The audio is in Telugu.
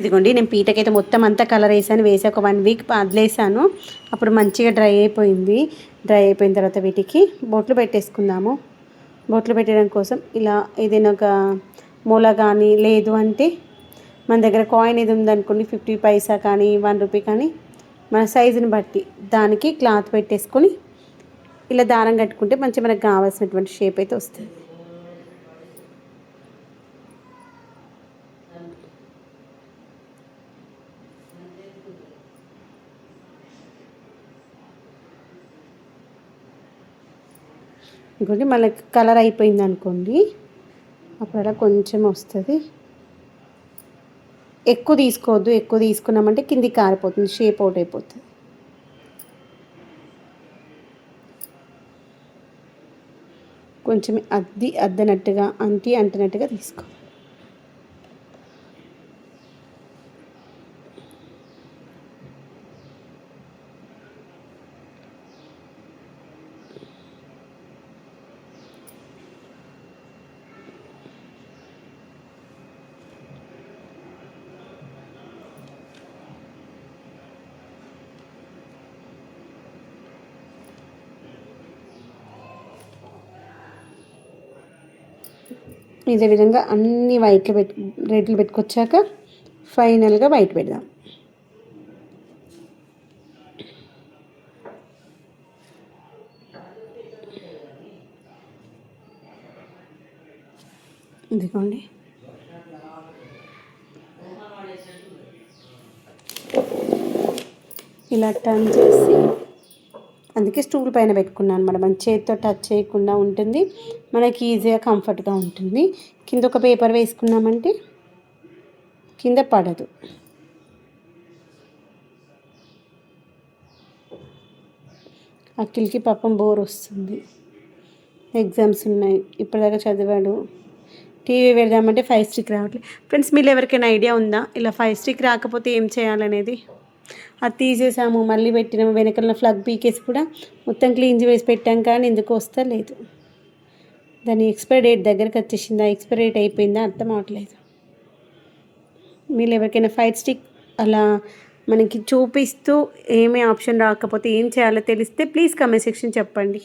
ఇదిగోండి నేను పీటకైతే మొత్తం అంతా కలర్ వేసి ఒక 1 వీక్ వదిలేసాను. అప్పుడు మంచిగా డ్రై అయిపోయింది. డ్రై అయిపోయిన తర్వాత వీటికి బొట్లు పెట్టేసుకుందాము. బొట్లు పెట్టడం కోసం ఇలా ఏదైనా ఒక మూల కానీ, లేదు అంటే మన దగ్గర కాయిన్ ఏది ఉందనుకోండి, 50 పైసా కానీ 1 రూపీ కానీ, మన సైజుని బట్టి దానికి క్లాత్ పెట్టేసుకొని ఇలా దారం కట్టుకుంటే మంచిగా మనకు కావాల్సినటువంటి షేప్ అయితే వస్తుంది. ఇంకోటి మళ్ళీ కలర్ అయిపోయింది అనుకోండి, అప్పుడు అలా కొంచెం వస్తుంది. ఎక్కువ తీసుకోవద్దు, ఎక్కువ తీసుకున్నామంటే కిందికి కారిపోతుంది, షేప్ అవుట్ అయిపోతుంది. కొంచెం అద్దనట్టుగా అంటినట్టుగా తీసుకో. ఇదే విధంగా అన్ని రెడ్లు పెట్టుకొచ్చాక ఫైనల్గా వైట్ పెడదాం. ఇదిగోండి ఇలా టర్న్ చేసి, అందుకే స్టూల్ పైన పెట్టుకున్నాను అనమాట. మన చేతితో టచ్ చేయకుండా ఉంటుంది, మనకి ఈజీగా కంఫర్ట్గా ఉంటుంది. కింద ఒక పేపర్ వేసుకున్నామంటే కింద పడదు. అఖిల్కి పాపం బోర్ వస్తుంది, ఎగ్జామ్స్ ఉన్నాయి, ఇప్పటిదాకా చదివాడు. టీవీ పెడదామంటే ఫైవ్ స్టిక్ రావట్లేదు. ఫ్రెండ్స్, మీరు ఎవరికైనా ఐడియా ఉందా ఇలా ఫైవ్ స్టిక్ రాకపోతే ఏం చేయాలనేది? అది తీసేసాము, మళ్ళీ పెట్టినాము, వెనకాల ఫ్లగ్ పీకేసి కూడా మొత్తం క్లీన్ చేసి పెట్టాం, కానీ ఎందుకు వస్తలేదు. దాని ఎక్స్పైరీ డేట్ దగ్గరికి వచ్చేసిందా, ఎక్స్పైరీ డేట్ అయిపోయిందా అర్థం అవట్లేదు. మీరు ఎవరికైనా ఫైవ్ స్టిక్ అలా మనకి చూపిస్తూ ఏమీ ఆప్షన్ రాకపోతే ఏం చేయాలో తెలిస్తే ప్లీజ్ కామెంట్ సెక్షన్ చెప్పండి.